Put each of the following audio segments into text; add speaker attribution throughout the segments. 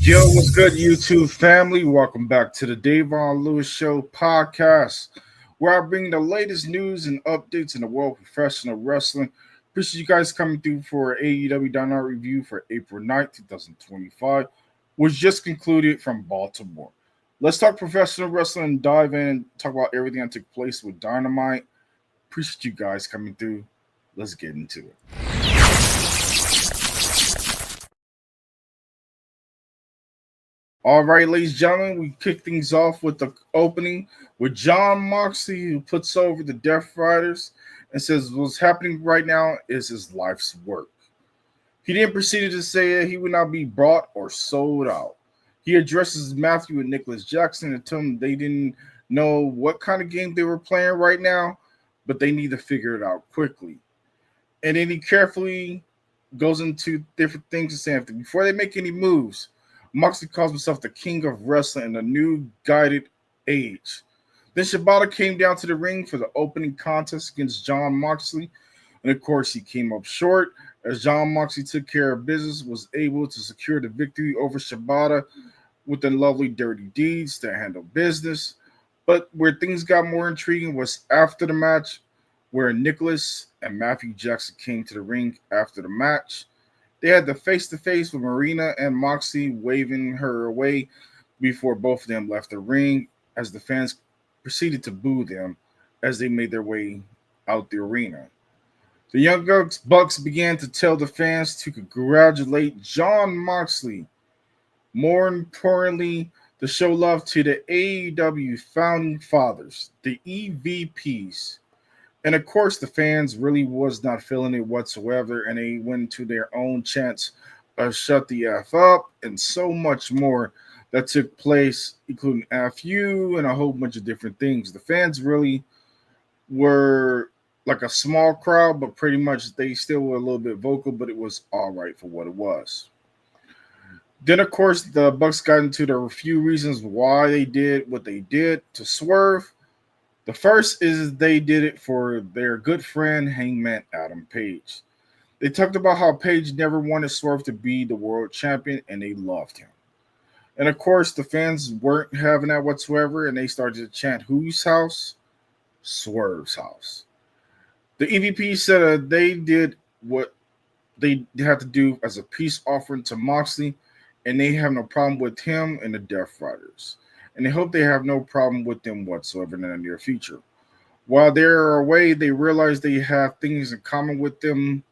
Speaker 1: Yo, what's good, YouTube family? Welcome back to the DaVon Lewis Show podcast, where I bring the latest news and updates in the world of professional wrestling. Appreciate you guys coming through for AEW Dynamite review for April 9th, 2025, which just concluded from Baltimore. Let's talk professional wrestling and dive in and talk about everything that took place with Dynamite. Appreciate you guys coming through. Let's get into it. All right, ladies and gentlemen, we kick things off with the opening with John Moxley, who puts over the Death Riders and says what's happening right now is his life's work. He then proceeded to say that he would not be bought or sold out. He addresses Matthew and Nicholas Jackson and tells them they didn't know what kind of game they were playing right now, but they need to figure it out quickly. And then he carefully goes into different things and saying before they make any moves, Moxley calls himself the king of wrestling in the new guided age. Then Shibata came down to the ring for the opening contest against John Moxley. And of course, he came up short as John Moxley took care of business, was able to secure the victory over Shibata with the lovely dirty deeds to handle business. But where things got more intriguing was after the match, where Nicholas and Matthew Jackson came to the ring after the match. They had the face-to-face with Marina and Moxley waving her away before both of them left the ring as the fans proceeded to boo them as they made their way out the arena. The Young Bucks began to tell the fans to congratulate John Moxley. More importantly, to show love to the AEW founding fathers, the EVPs. And of course, the fans really was not feeling it whatsoever, and they went to their own chants of "shut the f up" and so much more that took place, including "f you" and a whole bunch of different things. The fans really were like a small crowd, but pretty much they still were a little bit vocal, but it was all right for what it was. Then, of course, the Bucks got into the few reasons why they did what they did to Swerve. The first is they did it for their good friend Hangman Adam Page. They talked about how Page never wanted Swerve to be the world champion and they loved him. And of course, the fans weren't having that whatsoever and they started to chant whose house? Swerve's house. The EVP said they did what they had to do as a peace offering to Moxley and they have no problem with him and the Death Riders. And they hope they have no problem with them whatsoever in the near future. While they're away, they realize they have things in common with them,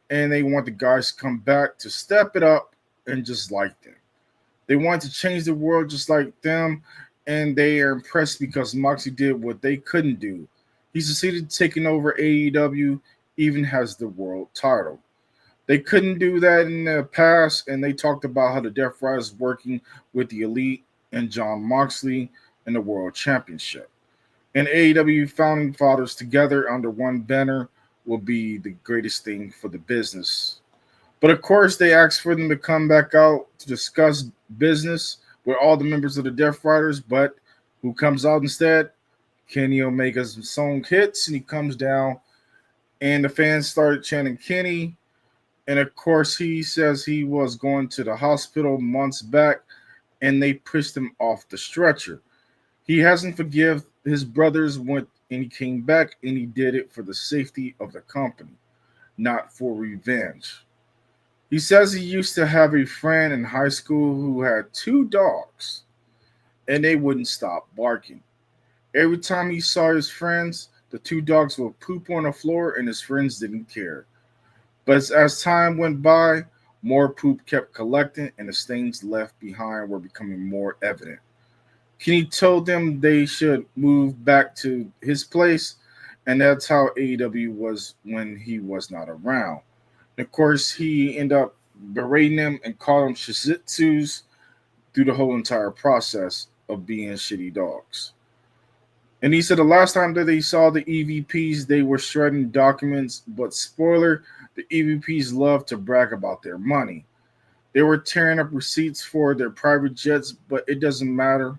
Speaker 1: and they want the guys to come back to step it up and just like them. They want to change the world just like them, and they are impressed because Moxley did what they couldn't do. He succeeded taking over AEW, even has the world title. They couldn't do that in the past, and they talked about how the Death Riders working with the Elite and John Moxley in the World Championship. And AEW founding fathers together under one banner will be the greatest thing for the business. But of course, they asked for them to come back out to discuss business with all the members of the Death Riders. But who comes out instead? Kenny Omega's song hits, and he comes down, and the fans started chanting Kenny. And of course, he says he was going to the hospital months back and they pushed him off the stretcher. He hasn't forgive his brothers went and he came back and he did it for the safety of the company, not for revenge. He says he used to have a friend in high school who had two dogs and they wouldn't stop barking. Every time he saw his friends, the two dogs would poop on the floor and his friends didn't care. But as time went by, more poop kept collecting, and the stains left behind were becoming more evident. Kenny told them they should move back to his place, and that's how AEW was when he was not around. And of course, he ended up berating them and calling them shizitsus through the whole entire process of being shitty dogs. And he said the last time that they saw the EVPs, they were shredding documents, but spoiler, the EVPs love to brag about their money. They were tearing up receipts for their private jets, but it doesn't matter.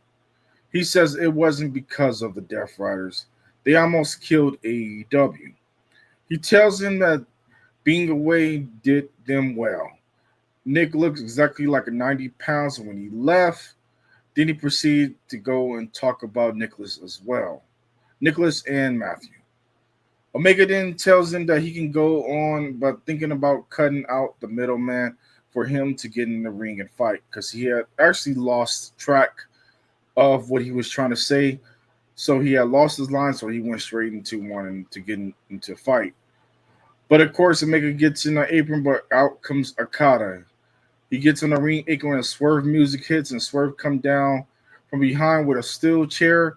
Speaker 1: He says it wasn't because of the Death Riders. They almost killed AEW. He tells them that being away did them well. Nick looks exactly like a 90 pounds when he left. Then he proceeded to go and talk about Nicholas as well. Nicholas and Matthew. Omega then tells him that he can go on, but thinking about cutting out the middleman for him to get in the ring and fight because he had actually lost track of what he was trying to say. So he had lost his line, so he went straight into wanting to get into a fight. But of course, Omega gets in the apron, but out comes Okada. He gets on the ring apron and Swerve music hits, and Swerve come down from behind with a steel chair,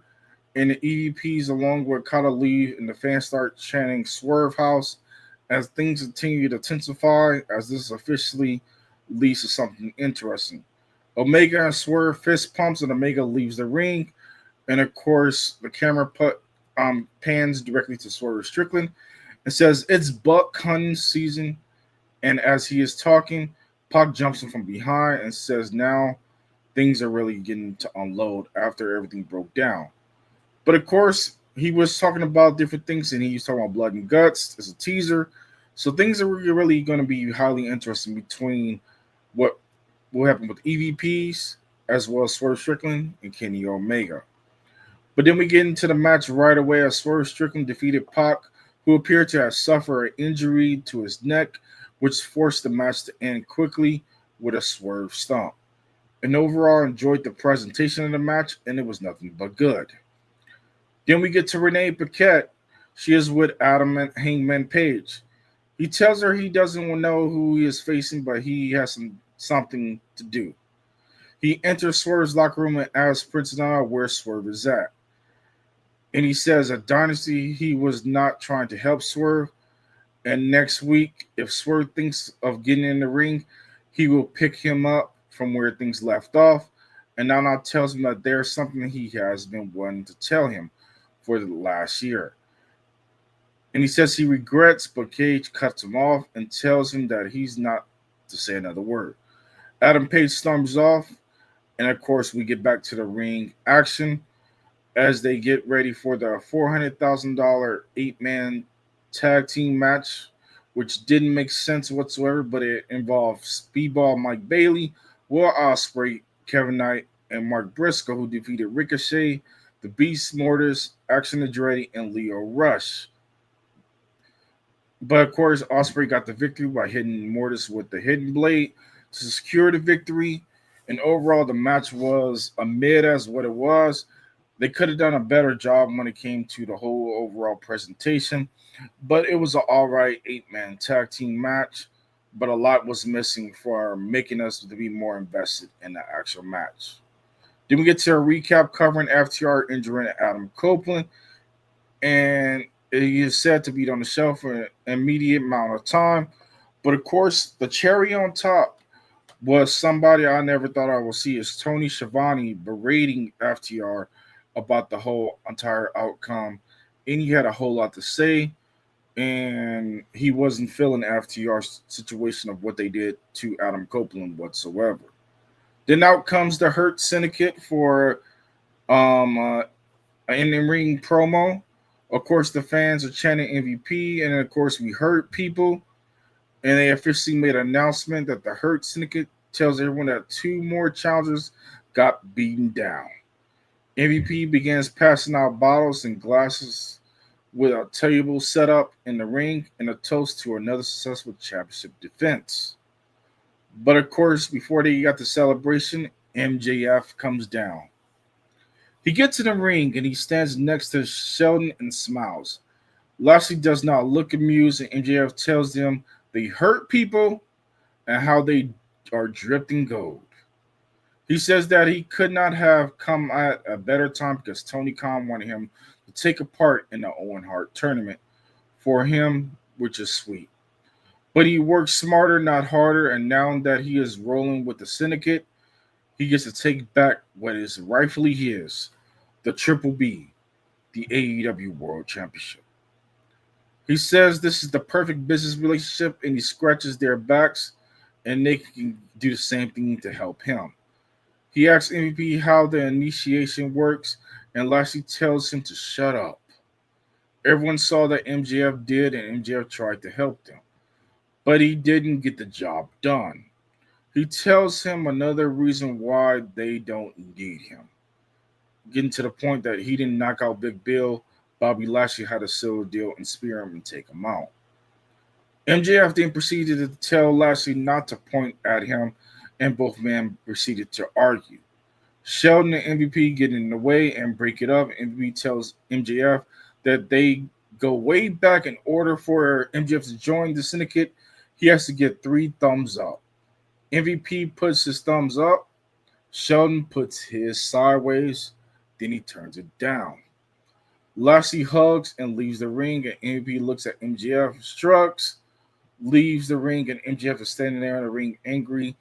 Speaker 1: and the EVPs along with Okada leave, and the fans start chanting Swerve House as things continue to intensify, as this officially leads to something interesting. Omega and Swerve fist pumps, and Omega leaves the ring, and of course the camera pans directly to Swerve Strickland and says it's buck hunting season. And as he is talking, Pac jumps him from behind and says now things are really getting to unload after everything broke down. But of course, he was talking about different things, and he was talking about blood and guts as a teaser. So things are really going to be highly interesting between what will happen with EVPs as well as Swerve Strickland and Kenny Omega. But then we get into the match right away as Swerve Strickland defeated Pac, who appeared to have suffered an injury to his neck, which forced the match to end quickly with a Swerve stomp. And overall, enjoyed the presentation of the match, and it was nothing but good. Then we get to Renee Paquette. She is with Adam and Hangman Page. He tells her he doesn't know who he is facing, but he has something to do. He enters Swerve's locker room and asks Prince Nana where Swerve is at. And he says at Dynasty he was not trying to help Swerve. And next week, if Swerve thinks of getting in the ring, he will pick him up from where things left off. And Nana tells him that there's something he has been wanting to tell him for the last year. And he says he regrets, but Cage cuts him off and tells him that he's not to say another word. Adam Page storms off, and of course, we get back to the ring action as they get ready for the $400,000 eight-man tag team match, which didn't make sense whatsoever, but it involved Speedball Mike Bailey, Will Ospreay, Kevin Knight, and Mark Briscoe, who defeated Ricochet, the Beast Mortis, Action Andretti, and Leo Rush. But of course, Ospreay got the victory by hitting Mortis with the hidden blade to secure the victory. And overall, the match was a mid as what it was. They could have done a better job when it came to the whole overall presentation, but it was an all right eight-man tag team match. But a lot was missing for making us to be more invested in the actual match. Then we get to a recap covering FTR injuring Adam Copeland, and he is said to be on the shelf for an immediate amount of time. But of course, the cherry on top was somebody I never thought I would see is Tony Schiavone berating FTR about the whole entire outcome. And he had a whole lot to say, and he wasn't feeling FTR's situation of what they did to Adam Copeland whatsoever. Then out comes the Hurt Syndicate for an in-ring promo. Of course, the fans are chanting MVP, and of course, we hurt people. And they officially made an announcement that the Hurt Syndicate tells everyone that two more challengers got beaten down. MVP begins passing out bottles and glasses with a table set up in the ring and a toast to another successful championship defense. But of course, before they got the celebration, MJF comes down. He gets in the ring and he stands next to Sheldon and smiles. Lashley does not look amused, and MJF tells them they hurt people and how they are drifting gold. He says that he could not have come at a better time because Tony Khan wanted him to take a part in the Owen Hart tournament for him, which is sweet. But he works smarter, not harder, and now that he is rolling with the syndicate, he gets to take back what is rightfully his, the Triple B, the AEW World Championship. He says this is the perfect business relationship, and he scratches their backs, and they can do the same thing to help him. He asks MVP how the initiation works, and Lashley tells him to shut up. Everyone saw that MJF did, and MJF tried to help them, but he didn't get the job done. He tells him another reason why they don't need him. Getting to the point that he didn't knock out Big Bill, Bobby Lashley had to seal a deal and spear him and take him out. MJF then proceeded to tell Lashley not to point at him, and both men proceeded to argue. Sheldon and MVP get in the way and break it up. MVP tells MJF that they go way back. In order for MJF to join the syndicate, he has to get 3 thumbs up. MVP puts his thumbs up. Sheldon puts his sideways. Then he turns it down. Lashley hugs and leaves the ring, and MVP looks at MJF, shrugs, leaves the ring, and MJF is standing there in the ring angry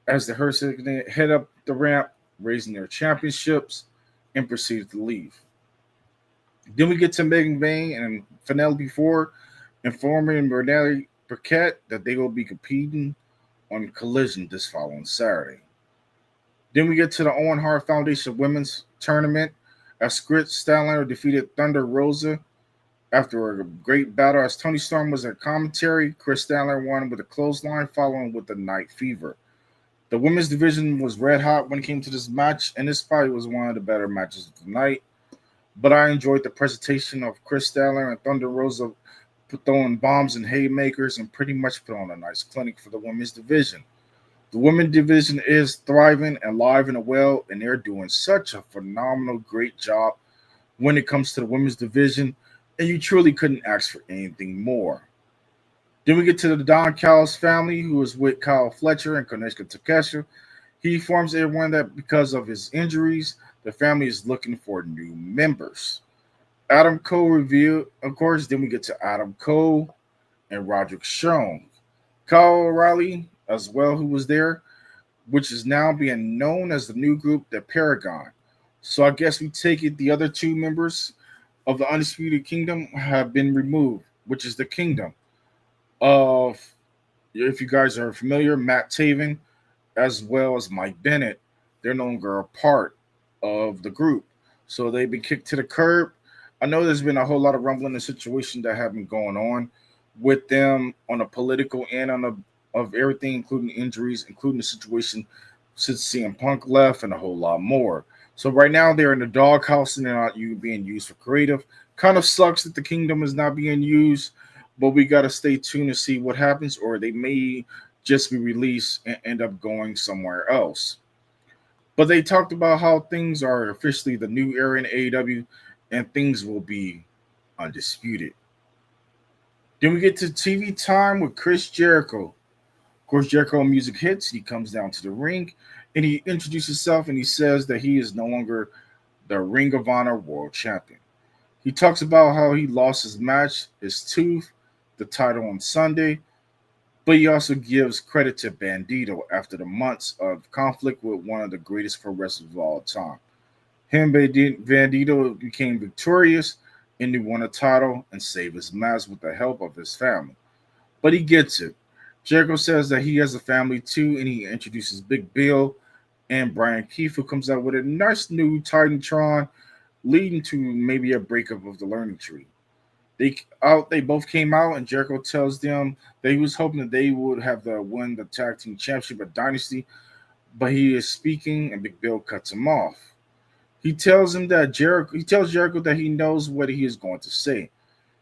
Speaker 1: as the Hurt head up the ramp, raising their championships, and proceeded to leave. Then we get to Megan Vane and Penelope Ford informing Renee Paquette that they will be competing on Collision this following Saturday. Then we get to the Owen Hart Foundation Women's Tournament as Chris Statlander defeated Thunder Rosa after a great battle. As Tony Storm was at commentary, Chris Statlander won with a clothesline, following with the Night Fever. The women's division was red hot when it came to this match, and this probably was one of the better matches of the night. But I enjoyed the presentation of Chris Statlander and Thunder Rosa throwing bombs and haymakers and pretty much put on a nice clinic for the women's division. The women's division is thriving and live and well, and they're doing such a phenomenal, great job when it comes to the women's division, and you truly couldn't ask for anything more. Then we get to the Don Callis family, who is with Kyle Fletcher and Konosuke Takeshita. He informs everyone that because of his injuries, the family is looking for new members. Adam Cole revealed, of course, then we get to Adam Cole and Roderick Strong. Kyle O'Reilly, as well, who was there, which is now being known as the new group, the Paragon. So I guess we take it the other 2 members of the Undisputed Kingdom have been removed, which is the Kingdom of, if you guys are familiar, Matt Taven as well as Mike Bennett. They're no longer a part of the group. So they've been kicked to the curb. I know there's been a whole lot of rumbling and situation that have been going on with them on a political end of everything, including injuries, including the situation since CM Punk left, and a whole lot more. So right now they're in the doghouse and they're not being used for creative. Kind of sucks that the Kingdom is not being used, but we got to stay tuned to see what happens, or they may just be released and end up going somewhere else. But they talked about how things are officially the new era in AEW, and things will be undisputed. Then we get to TV time with Chris Jericho. Of course, Jericho music hits. He comes down to the ring and he introduces himself and he says that he is no longer the Ring of Honor World Champion. He talks about how he lost his match, his tooth, the title on Sunday, but he also gives credit to Bandito after the months of conflict with one of the greatest pro wrestlers of all time. Him and Bandito became victorious and he won a title and saved his mask with the help of his family. But he gets it. Jericho says that he has a family too, and he introduces Big Bill and Brian Keefe, who comes out with a nice new Titantron, leading to maybe a breakup of the Learning Tree. They both came out, and Jericho tells them that he was hoping that they would have win the tag team championship at Dynasty, but he is speaking, and Big Bill cuts him off. He tells Jericho that he knows what he is going to say.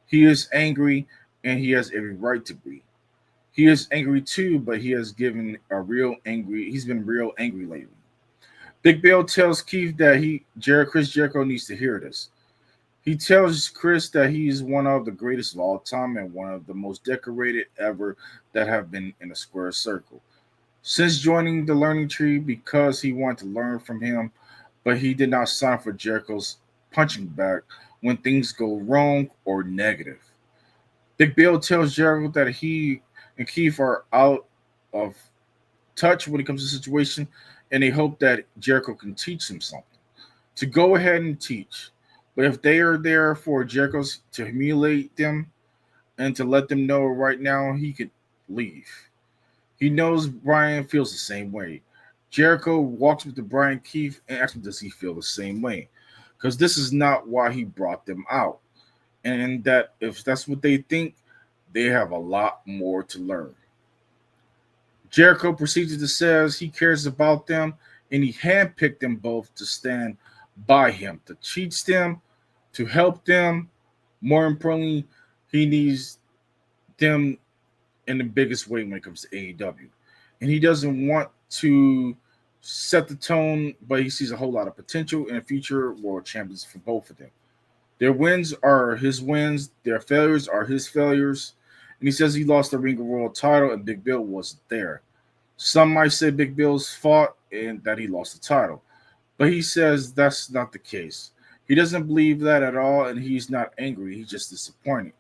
Speaker 1: He is angry, and he has every right to be. He is angry too, but he's been real angry lately. Big Bill tells Keith that Chris Jericho needs to hear this. He tells Chris that he is one of the greatest of all time and one of the most decorated ever that have been in a square circle. Since joining the Learning Tree because he wanted to learn from him, but he did not sign for Jericho's punching bag when things go wrong or negative. Big Bill tells Jericho that he and Keith are out of touch when it comes to the situation, and they hope that Jericho can teach them something. To go ahead and teach. But if they are there for Jericho's to humiliate them and to let them know right now, he could leave. He knows Brian feels the same way. Jericho walks with the Brian Keith and asks him, does he feel the same way? Because this is not why he brought them out. And that if that's what they think, they have a lot more to learn. Jericho proceeds to says he cares about them and he handpicked them both to stand by him, to teach them, to help them. More importantly, he needs them in the biggest way when it comes to AEW. And he doesn't want to set the tone, but he sees a whole lot of potential in future world champions for both of them. Their wins are his wins, their failures are his failures. And he says he lost the Ring of World title and Big Bill wasn't there. Some might say Big Bill's fault and that he lost the title. But he says that's not the case. He doesn't believe that at all, and he's not angry. He's just disappointed.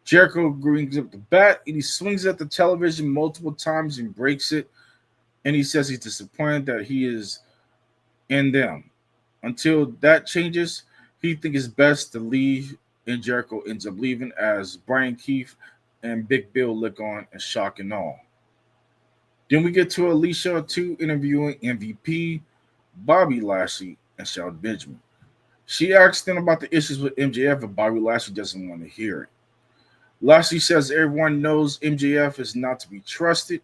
Speaker 1: Jericho brings up the bat and he swings at the television multiple times and breaks it. And he says he's disappointed that he is in them. Until that changes, he thinks it's best to leave, and Jericho ends up leaving as Brian Keith and Big Bill look on in shock and awe. Then we get to Alicia 2 interviewing MVP, Bobby Lashley, and Shelton Benjamin. She asks them about the issues with MJF, but Bobby Lashley doesn't want to hear it. Lashley says everyone knows MJF is not to be trusted,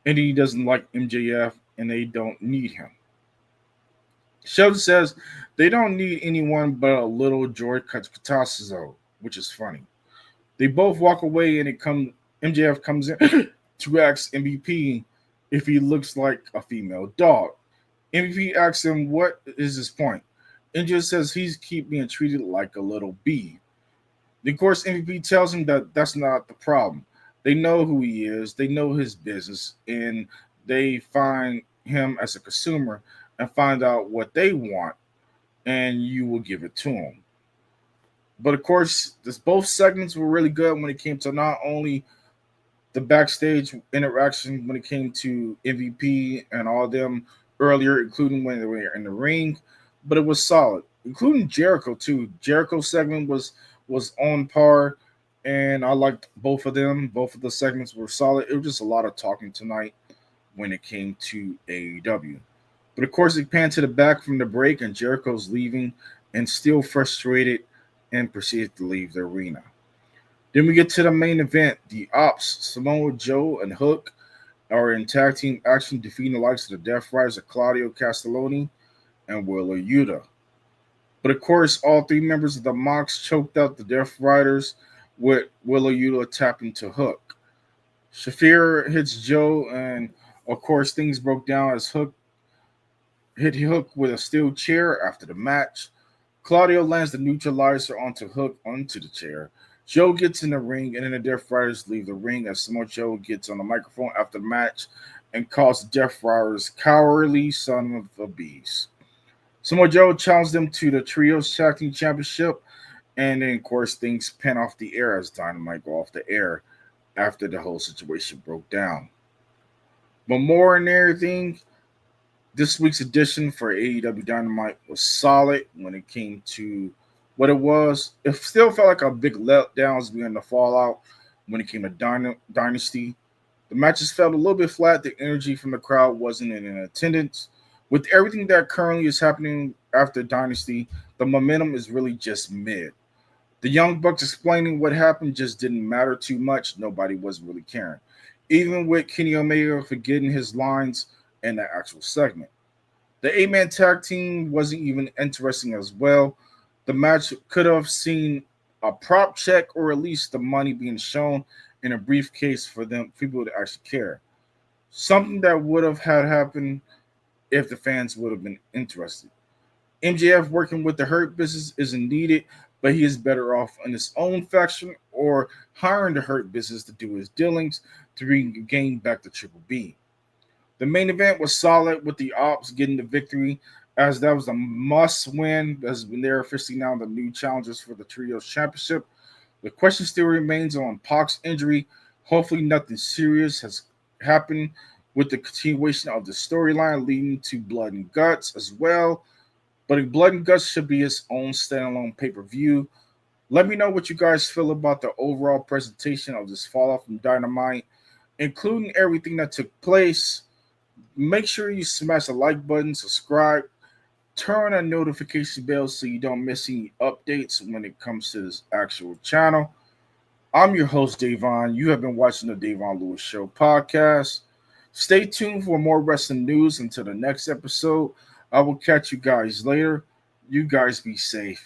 Speaker 1: and he doesn't like MJF, and they don't need him. Sheldon says they don't need anyone but a little George Catasso, which is funny. They both walk away, and MJF comes in to ask MVP if he looks like a female dog. MVP asks him what is his point. MJF says he's keep being treated like a little bee. Of course, MVP tells him that that's not the problem. They know who he is, they know his business, and they find him as a consumer and find out what they want, and you will give it to them. But of course, both segments were really good when it came to not only the backstage interaction when it came to MVP and all of them earlier, including when they were in the ring, but it was solid, including Jericho too. Jericho's segment was on par, and I liked both of them. Both of the segments were solid. It was just a lot of talking tonight when it came to AEW. But of course, it panned to the back from the break, and Jericho's leaving and still frustrated and proceeded to leave the arena. Then we get to the main event. The Ops, Samoa Joe and Hook, are in tag team action, defeating the likes of the Death Riders of Claudio Castelloni and Wheeler Yuta. But of course, all three members of the Mox choked out the Death Riders with Wheeler Yuta tapping to Hook. Shafir hits Joe, and of course, things broke down as Hook hit Hook with a steel chair after the match. Claudio lands the neutralizer onto Hook onto the chair. Joe gets in the ring, and then the Death Riders leave the ring as Samoa Joe gets on the microphone after the match and calls the Death Riders cowardly son of a beast. Samoa Joe challenged them to the Trios Tag Team Championship, and then, of course, things pan off the air as Dynamite go off the air after the whole situation broke down. But more than everything, this week's edition for AEW Dynamite was solid when it came to what it was. It still felt like a big letdown as we in the fallout when it came to Dynasty. The matches felt a little bit flat. The energy from the crowd wasn't in attendance. With everything that currently is happening after Dynasty, the momentum is really just mid. The Young Bucks explaining what happened just didn't matter too much. Nobody was really caring. Even with Kenny Omega forgetting his lines in the actual segment. The 8-man tag team wasn't even interesting as well. The match could have seen a prop check or at least the money being shown in a briefcase for them people to actually care. Something that would have had happened if the fans would have been interested. MJF working with the Hurt Business isn't needed, but he is better off in his own faction or hiring the Hurt Business to do his dealings to regain back the Triple B. The main event was solid with the Ops getting the victory, as that was a must-win. As they're officially now the new challengers for the Trios Championship. The question still remains on Pac's injury. Hopefully nothing serious has happened with the continuation of the storyline leading to Blood and Guts as well. But Blood and Guts should be its own standalone pay-per-view. Let me know what you guys feel about the overall presentation of this fallout from Dynamite, including everything that took place. Make sure you smash the like button, subscribe, turn on notification bell so you don't miss any updates when it comes to this actual channel. I'm your host, DaVon. You have been watching the DaVon Lewis Show podcast. Stay tuned for more wrestling news until the next episode. I will catch you guys later. You guys be safe.